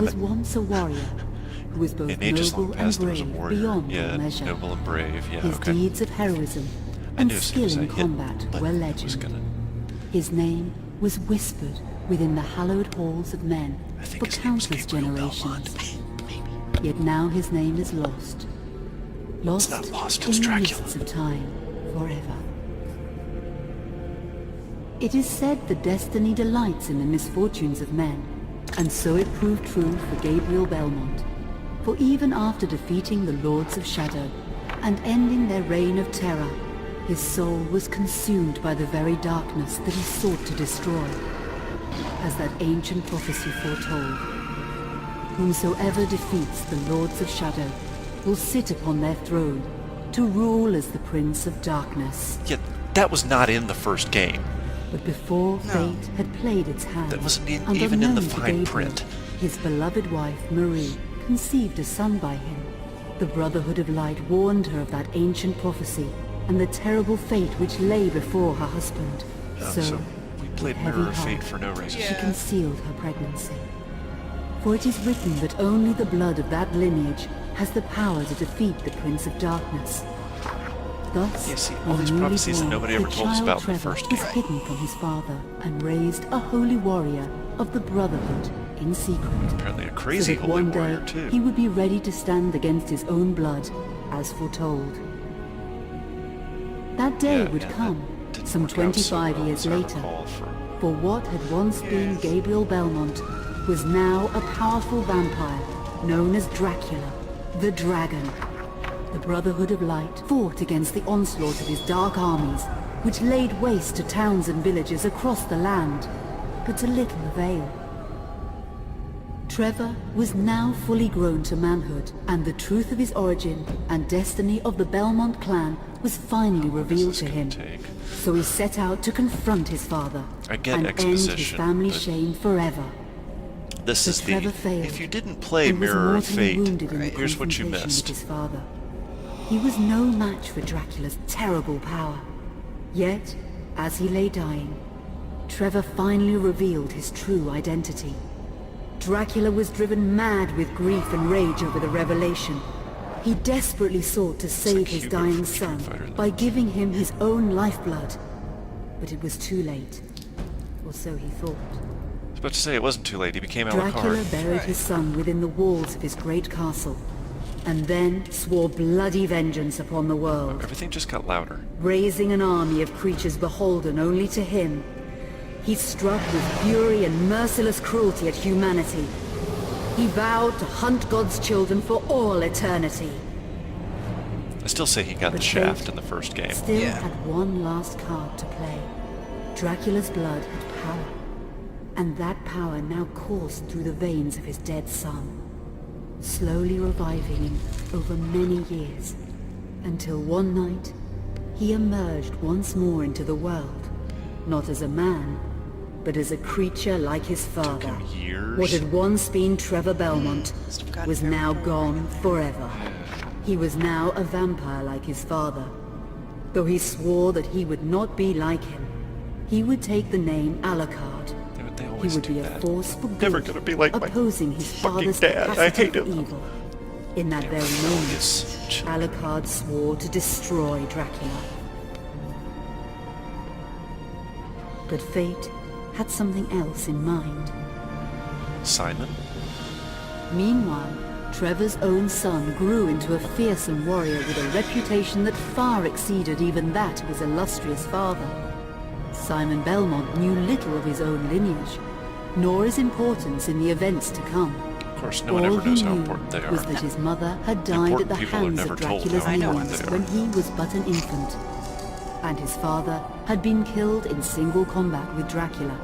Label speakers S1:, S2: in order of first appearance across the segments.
S1: There
S2: Damn
S1: was
S2: it.
S1: once a warrior who was both
S2: In ages
S1: noble
S2: long
S1: and
S2: past, there was a
S1: brave
S2: warrior.
S1: beyond
S2: Yeah,
S1: all measure.
S2: noble and brave. Yeah,
S1: His
S2: okay.
S1: deeds of heroism
S2: I
S1: and
S2: knew as soon as
S1: skill
S2: I
S1: in
S2: hit,
S1: combat
S2: but
S1: were
S2: it was
S1: legend.
S2: gonna.
S1: His name was whispered within the hallowed halls of men
S2: I think
S1: for
S2: his name was
S1: countless
S2: Gabriel
S1: generations.
S2: Belmont.
S1: Yet now his name is lost. Lost,
S2: not lost,
S1: in
S2: it's
S1: the
S2: Dracula.
S1: mists of time, forever. It is said that destiny delights in the misfortunes of men, and so it proved true for Gabriel Belmont. For even after defeating the Lords of Shadow and ending their reign of terror, his soul was consumed by the very darkness that he sought to destroy. As that ancient prophecy foretold, whomsoever defeats the Lords of Shadow will sit upon their throne to rule as the Prince of Darkness.
S2: Yeah, that was not in the first game.
S1: But before fate had played its hand,
S2: That wasn't
S1: and
S2: even in the
S1: unknown to
S2: fine
S1: Gabriel,
S2: print.
S1: his beloved wife, Marie, conceived a son by him. The Brotherhood of Light warned her of that ancient prophecy and the terrible fate which lay before her husband.
S2: So we played
S1: with
S2: Mirror
S1: heavy
S2: of Fate
S1: heart,
S2: for no reason.
S1: she concealed her pregnancy. For it is written that only the blood of that lineage has the power to defeat the Prince of Darkness. Thus,
S2: Yeah, see, all
S1: when
S2: these
S1: newly
S2: prophecies that
S1: born,
S2: nobody ever
S1: the
S2: told us
S1: child
S2: about in the
S1: Trevor
S2: first
S1: was
S2: game.
S1: hidden from his father and raised a holy warrior of the Brotherhood in secret.
S2: Apparently a
S1: So
S2: crazy
S1: that
S2: holy
S1: one day
S2: warrior, too.
S1: he would be ready to stand against his own blood, as foretold. That day
S2: Yeah,
S1: would
S2: yeah,
S1: come,
S2: that didn't
S1: some
S2: work out so
S1: 25
S2: well,
S1: years
S2: as I
S1: later.
S2: recall,
S1: For what had once been Gabriel Belmont was now a powerful vampire known as Dracula, the Dragon. The Brotherhood of Light fought against the onslaught of his dark armies, which laid waste to towns and villages across the land, but to little avail. Trevor was now fully grown to manhood, and the truth of his origin and destiny of the Belmont clan was finally revealed to him. So he set out to confront his father
S2: I get
S1: and end his
S2: exposition,
S1: family
S2: but-
S1: shame forever.
S2: This
S1: But
S2: is the...
S1: Trevor failed
S2: If you didn't play
S1: and was
S2: Mirror of
S1: mortally
S2: Fate,
S1: wounded in the
S2: here's what you
S1: confrontation
S2: missed.
S1: with his father. He was no match for Dracula's terrible power. Yet, as he lay dying, Trevor finally revealed his true identity. Dracula was driven mad with grief and rage over the revelation. He desperately sought to save
S2: like
S1: his
S2: Hugo
S1: dying
S2: from Street
S1: son
S2: Fighter, though.
S1: by giving him his own lifeblood. But it was too late. Or so he thought.
S2: I was about to say, it wasn't too late. He became
S1: Dracula
S2: Alucard.
S1: buried his son within the walls of his great castle, and then swore bloody vengeance upon the world,
S2: Everything just got louder.
S1: raising an army of creatures beholden only to him. He struck with fury and merciless cruelty at humanity. He vowed to hunt God's children for all eternity.
S2: I still say he got
S1: But
S2: the shaft
S1: fate
S2: in the first game.
S1: Still had one last card to play. Dracula's blood had power, and that power now coursed through the veins of his dead son, slowly reviving him over many years, until one night he emerged once more into the world, not as a man, but as a creature like his father.
S2: him years.
S1: What had once been Trevor Belmont
S3: Must have gotten
S1: was
S3: very
S1: now
S3: boring.
S1: gone forever. He was now a vampire like his father. Though he swore that he would not be like him, he would take the name Alucard.
S2: Yeah, but they
S1: He
S2: always
S1: would
S2: do
S1: be a
S2: that.
S1: force for good,
S2: Never gonna be like my
S1: opposing his
S2: fucking
S1: father's
S2: dad. I
S1: capacity
S2: hate
S1: for
S2: him.
S1: evil. In that very moment,
S2: Yes, children.
S1: Alucard swore to destroy Dracula. But fate had something else in mind.
S2: Simon?
S1: Meanwhile, Trevor's own son grew into a fearsome warrior with a reputation that far exceeded even that of his illustrious father. Simon Belmont knew little of his own lineage, nor his importance in the events to come.
S2: Of course, no one
S1: All
S2: ever
S1: he
S2: knows how
S1: knew
S2: important they
S1: was
S2: are.
S1: that his mother had died at
S2: important
S1: the
S2: people are
S1: hands
S2: never
S1: of
S2: told
S1: Dracula's
S2: how important
S1: minions
S2: they are.
S1: when he was but an infant, and his father had been killed in single combat with Dracula.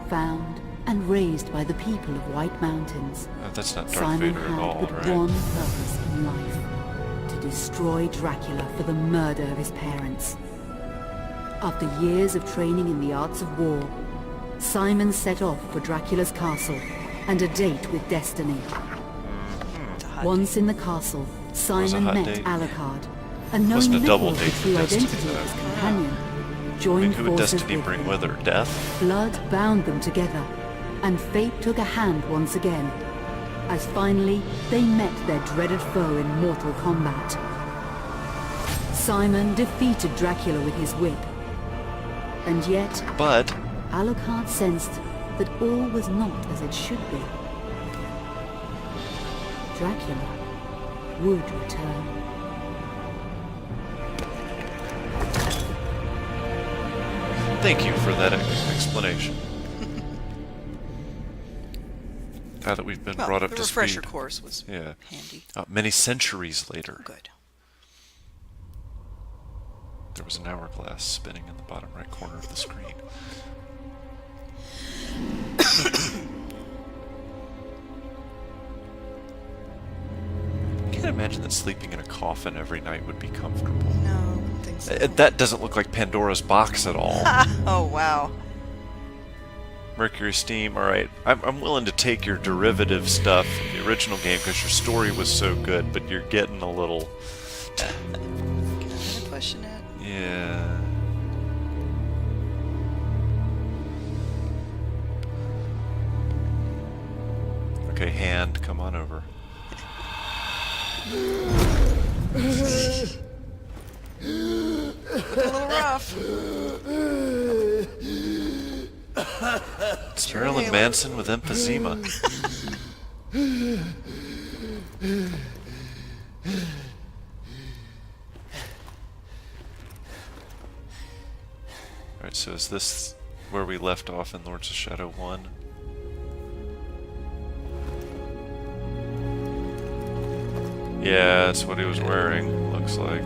S1: Found and raised by the people of White Mountains,
S2: That's not Darth
S1: Simon
S2: Vader at
S1: had
S2: all,
S1: but
S2: right?
S1: one purpose in life: to destroy Dracula for the murder of his parents. After years of training in the arts of war, Simon set off for Dracula's castle and a date with destiny. Once in the castle, Simon
S2: hot
S1: met
S2: date.
S1: Alucard, and knowing
S2: Wasn't a
S1: little
S2: double
S1: of the
S2: date for
S1: true
S2: destiny,
S1: identity of his
S2: though.
S1: companion,
S2: I mean,
S1: joined
S2: who would
S1: forces
S2: destiny
S1: with
S2: bring
S1: him.
S2: with her? Death?
S1: Blood bound them together, and fate took a hand once again, as finally they met their dreaded foe in mortal combat. Simon defeated Dracula with his whip, and yet
S2: But
S1: Alucard sensed that all was not as it should be. Dracula would return.
S2: thank you for that explanation. Now that we've been brought up
S3: the
S2: to
S3: refresher
S2: speed.
S3: course was
S2: Yeah.
S3: handy.
S2: Many centuries later,
S3: Good.
S2: there was an hourglass spinning in the bottom right corner of the screen. I can't imagine that sleeping in a coffin every night would be comfortable.
S3: No, I don't think so.
S2: That doesn't look like Pandora's box at all.
S3: Oh, wow.
S2: Mercury Steam, alright. I'm willing to take your derivative stuff from the original game because your story was so good, but you're getting a little...
S3: Kind of pushing it.
S2: Yeah. Okay, hand, come on over.
S3: A little rough.
S2: It's Marilyn Manson with emphysema. Alright, so is this where we left off in Lords of Shadow 1? Yeah, that's what he was wearing, looks like.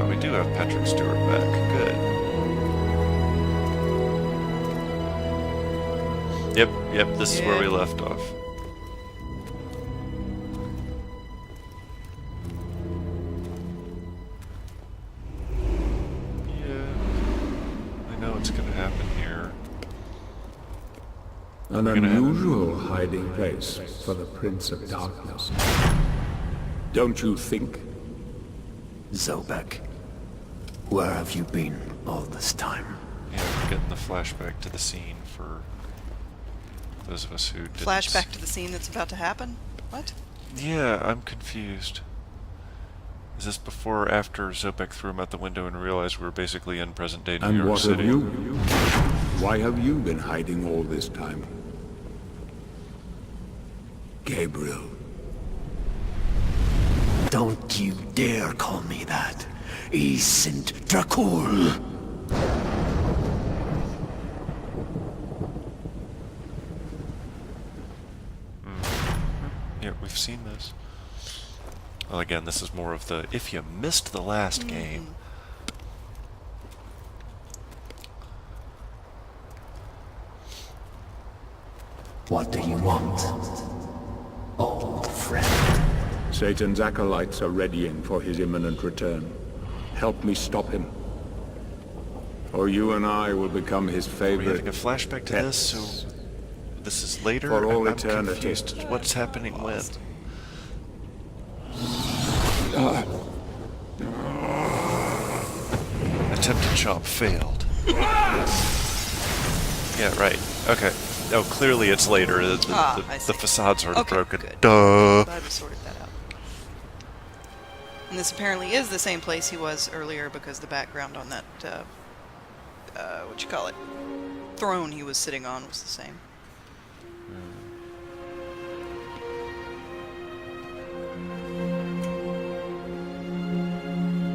S2: We do have Patrick Stewart back. Good. Yep, this is where we left off. What's going to happen here?
S4: An unusual hiding place for the Prince of Darkness. Don't you think?
S5: Zobek, where have you been all this time?
S2: Yeah, we're getting the flashback to the scene for those of us who didn't...
S3: Flashback to the scene that's about to happen? What?
S2: Yeah, I'm confused. Is this before or after Zobek threw him out the window and realized we were basically in present-day New
S4: And
S2: York
S4: what
S2: City?
S4: have you? Why have you been hiding all this time? Gabriel.
S5: Don't you dare call me that. I sind Dracul.
S2: Yeah, we've seen this. Well, again, this is more of the, if you missed the last game.
S5: What do you want, old friend?
S4: Satan's acolytes are readying for his imminent return. Help me stop him. Or you and I will become his
S2: Are we
S4: favorite
S2: having a flashback to this? So this is later?
S4: For all
S2: I'm
S4: eternity.
S2: confused. What's happening when? Attempted chop failed. Yeah, right. Okay. Oh, clearly it's later.
S3: I see.
S2: The facade's already
S3: Okay,
S2: broken.
S3: good.
S2: Duh!
S3: Glad we sorted that out. And this apparently is the same place he was earlier because the background on that, throne he was sitting on was the same.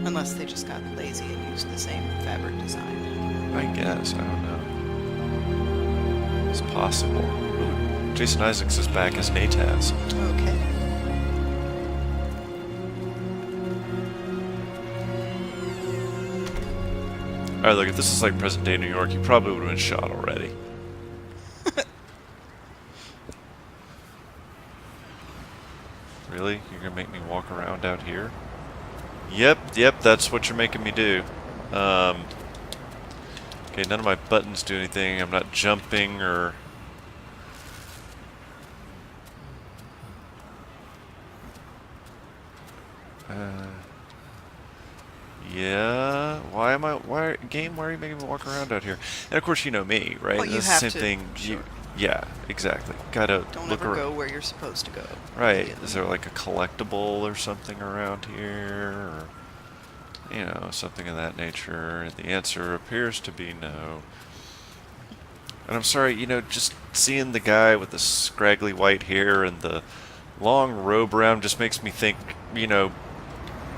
S3: Unless they just got lazy and used the same fabric design.
S2: I guess. I don't know. It's possible. Ooh, Jason Isaacs is back as Nataz.
S3: Okay.
S2: Alright, look, if this is like present day New York, you probably would have been shot already. Really? You're gonna make me walk around out here? Yep, that's what you're making me do. Okay, none of my buttons do anything. I'm not jumping or... Yeah. Why am I? Why game? Why are you making me walk around out here? And of course, you know me, right?
S3: Well, you
S2: It's the
S3: have
S2: same
S3: to,
S2: thing.
S3: sure.
S2: Yeah, exactly. Gotta
S3: Don't
S2: look
S3: ever
S2: around.
S3: go where you're supposed to go.
S2: Right.
S3: Yeah.
S2: Is there like a collectible or something around here, or you know, something of that nature? And the answer appears to be no. And I'm sorry, you know, just seeing the guy with the scraggly white hair and the long robe around just makes me think, you know,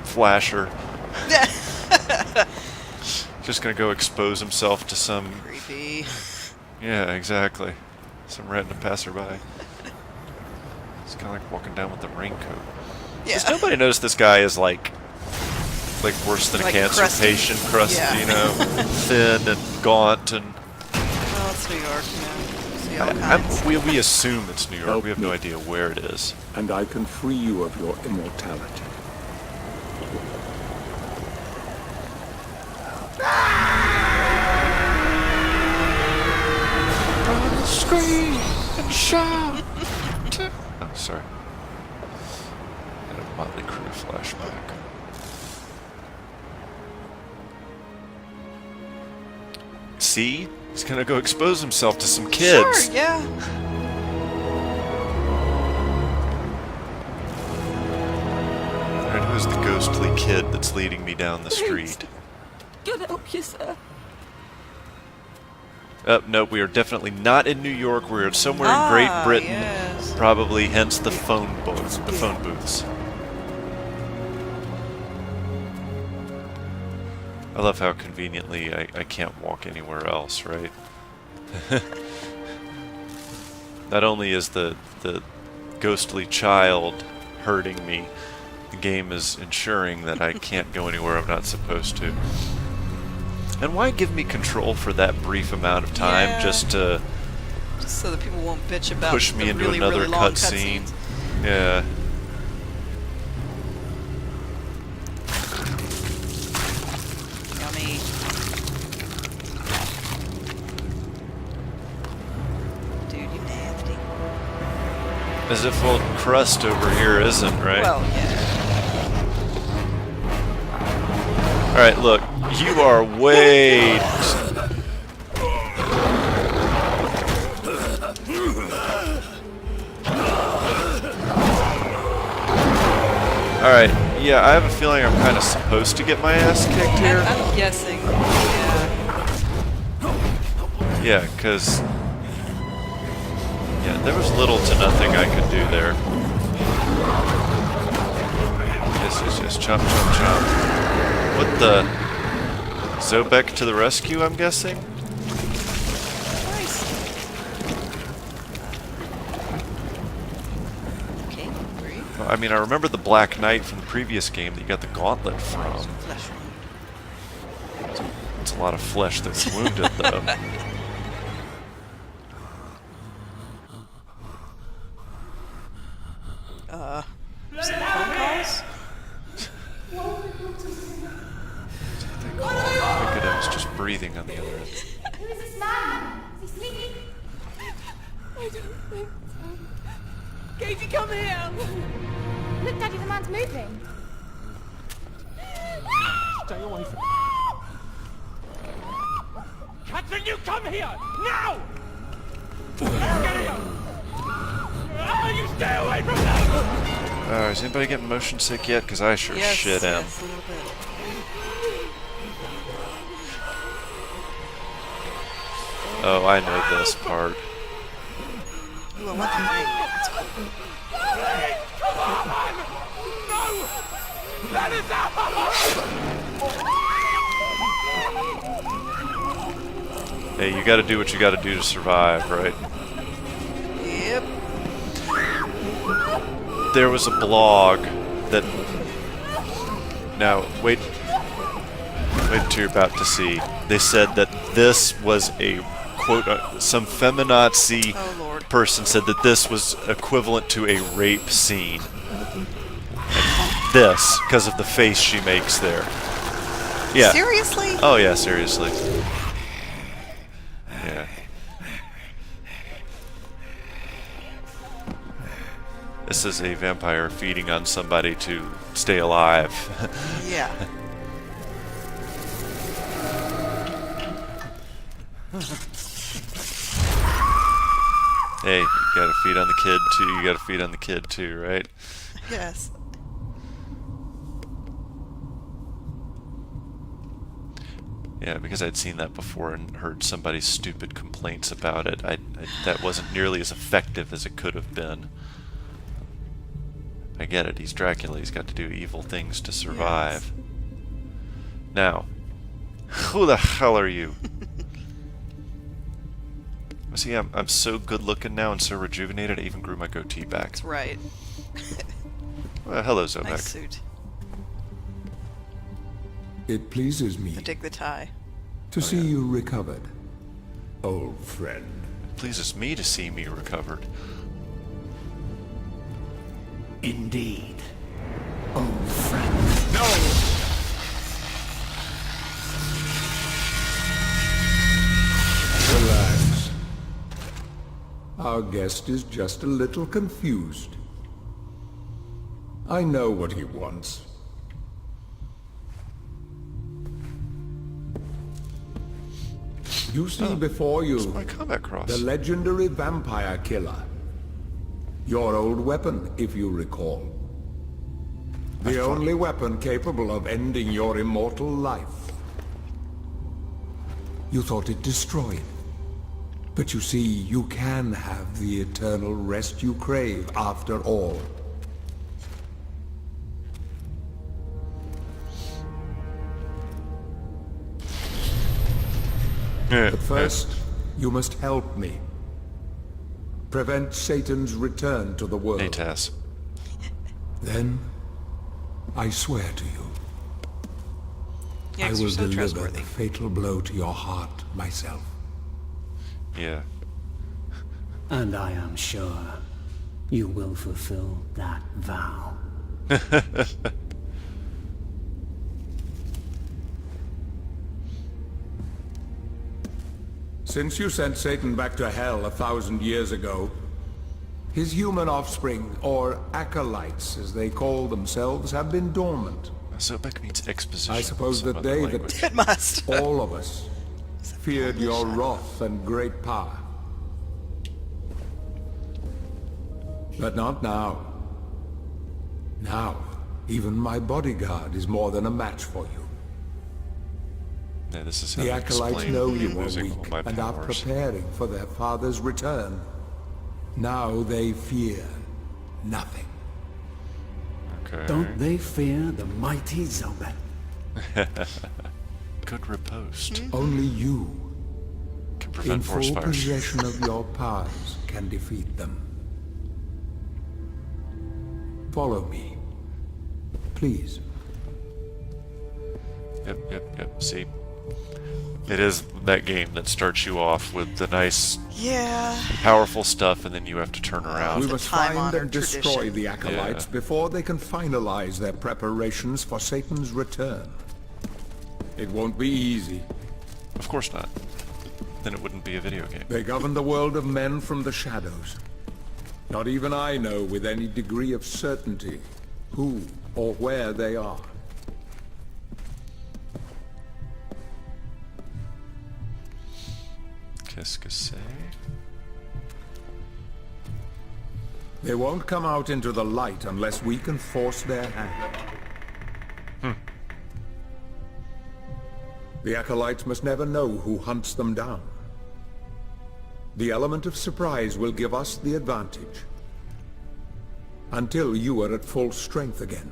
S2: Flasher. Just gonna go expose himself to some...
S3: Creepy.
S2: Yeah, exactly. Some random passerby. It's kind of like walking down with a raincoat.
S3: Yeah.
S2: Because nobody knows this guy is like worse than
S3: Like
S2: a cancer
S3: crusty.
S2: patient, crusty,
S3: Yeah.
S2: you know, thin and gaunt and...
S3: Well, it's New York, you know. See all kinds.
S2: We assume it's New York.
S4: Help
S2: We have
S4: me.
S2: no idea where it is.
S4: And I can free you of your immortality.
S2: Scream and shout. Oh, sorry. Had a Motley Crue flashback. See? He's gonna go expose himself to some kids.
S3: Sure, yeah.
S2: Alright, who's the ghostly kid that's leading me down the street?
S6: God help you, sir.
S2: No, we are definitely not in New York. We're somewhere in
S3: Ah,
S2: Great Britain.
S3: yes.
S2: Probably, hence the phone booths. The phone booths. I love how conveniently I can't walk anywhere else, right? Not only is the ghostly child hurting me, the game is ensuring that I can't go anywhere I'm not supposed to. And why give me control for that brief amount of time
S3: Yeah.
S2: just to
S3: Just so that people won't bitch about
S2: push me
S3: the
S2: into
S3: really,
S2: another
S3: really long
S2: cutscene?
S3: cutscenes.
S2: Yeah.
S3: Yummy. Dude, you nasty.
S2: As if old crust over here isn't, right?
S3: Well, yeah.
S2: Alright, look. You are way... Alright, yeah, I have a feeling I'm kind of supposed to get my ass kicked here.
S3: I'm guessing. Yeah.
S2: Yeah, because... Yeah, there was little to nothing I could do there. Yes, chomp, chomp, chomp. What the... Zobek to the rescue, I'm guessing?
S3: Nice. Okay, great.
S2: Well, I mean, I remember the Black Knight from the previous game that you got the gauntlet from.
S3: Flesh wound.
S2: It's a lot of flesh that's wounded, though.
S3: Some phone calls?
S2: Oh my goodness, I was just breathing on the other end.
S6: Who is this man? Is he sleeping? I don't think so. Katie, come here! Look, Daddy, the man's moving.
S7: Stay away from me. Catherine, you come here! Now! Get here! You stay away from them!
S2: Is anybody getting motion sick yet? Because I sure
S3: Yes,
S2: shit am.
S3: yes, a little bit.
S2: Oh, I know this part.
S3: Ooh, I want the ring. That's cool.
S7: Come on! No! Let us out!
S2: Hey, you gotta do what you gotta do to survive, right?
S3: Yep.
S2: There was a blog that... Now, wait until you're about to see. They said that this was a, quote, some feminazi
S3: Oh, Lord.
S2: person said that this was equivalent to a rape scene. And this, because of the face she makes there. Yeah.
S3: Seriously?
S2: Oh yeah, seriously. Yeah. This is a vampire feeding on somebody to stay alive.
S3: Yeah.
S2: Hey, you gotta feed on the kid too. You gotta feed on the kid too, right?
S3: Yes.
S2: Yeah, because I'd seen that before and heard somebody's stupid complaints about it. That wasn't nearly as effective as it could have been. I get it. He's Dracula. He's got to do evil things to survive.
S3: Yes.
S2: Now, who the hell are you? See, I'm so good looking now and so rejuvenated, I even grew my goatee back.
S3: That's right.
S2: Well, hello, Zobek.
S3: Nice suit.
S4: It pleases me
S3: I dig the tie.
S4: to see you recovered, old friend.
S2: It pleases me to see me recovered.
S5: Indeed. Old friend.
S4: Relax. Our guest is just a little confused. I know what he wants. You see before you
S2: Where's my combat cross?
S4: the legendary vampire killer. Your old weapon, if you recall. The only weapon capable of ending your immortal life. You thought it destroyed. But you see, you can have the eternal rest you crave after all. But first, you must help me. Prevent Satan's return to the world.
S2: Natas.
S4: Then, I swear to you,
S3: Yeah,
S4: I
S3: 'cause
S4: will
S3: you're so
S4: deliver
S3: trustworthy.
S4: the fatal blow to your heart myself.
S2: Yeah.
S5: And I am sure you will fulfill that vow.
S4: Since you sent Satan back to hell 1,000 years ago, his human offspring, or acolytes as they call themselves, have been dormant.
S2: Zobek means exposition.
S4: I suppose
S2: in some
S4: that
S2: other
S4: they,
S2: language.
S3: It must.
S4: all of us, feared your wrath and great power. But not now. Now, even my bodyguard is more than a match for you.
S2: Yeah, this is how
S4: The
S2: they
S4: acolytes
S2: explain
S4: know
S2: me
S4: you are
S2: losing all
S4: weak
S2: my
S4: and are
S2: powers.
S4: preparing for their father's return. Now they fear nothing.
S2: Okay.
S5: Don't they fear the mighty Zobek?
S2: Good riposte.
S4: Only you,
S2: Can
S4: in
S2: prevent
S4: full
S2: forest fires.
S4: possession of your powers, can defeat them. Follow me, please.
S2: Yep. See? It is that game that starts you off with the nice,
S3: Yeah.
S2: powerful stuff, and then you have to turn around.
S4: We
S3: the
S4: must find
S3: time-honored
S4: and destroy
S3: tradition.
S4: the acolytes
S2: Yeah.
S4: before they can finalize their preparations for Satan's return. It won't be easy.
S2: Of course not. Then it wouldn't be a video game.
S4: They govern the world of men from the shadows. Not even I know with any degree of certainty who or where they are.
S2: Qu'est-ce que c'est?
S4: They won't come out into the light unless we can force their hand. The acolytes must never know who hunts them down. The element of surprise will give us the advantage. Until you are at full strength again.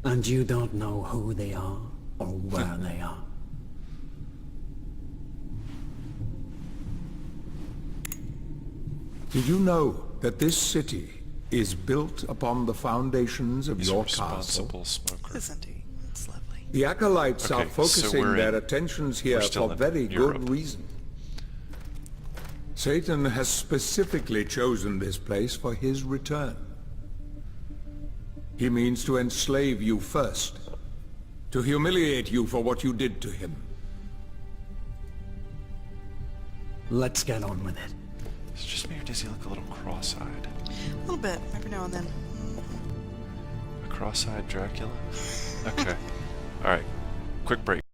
S5: And you don't know who they are or where they are.
S4: Did you know that this city is built upon the foundations of
S2: He's a
S4: your castle?
S2: responsible smoker.
S3: Isn't he? It's lovely.
S4: The acolytes
S2: Okay,
S4: are
S2: so
S4: focusing
S2: we're
S4: their
S2: in-
S4: attentions here
S2: we're still
S4: for
S2: in
S4: very
S2: Europe.
S4: good reason. Satan has specifically chosen this place for his return. He means to enslave you first, to humiliate you for what you did to him.
S5: Let's get on with it.
S2: Is it just me or does he look a little cross-eyed?
S3: A little bit, every now and then.
S2: A cross-eyed Dracula? Okay. Alright. Quick break.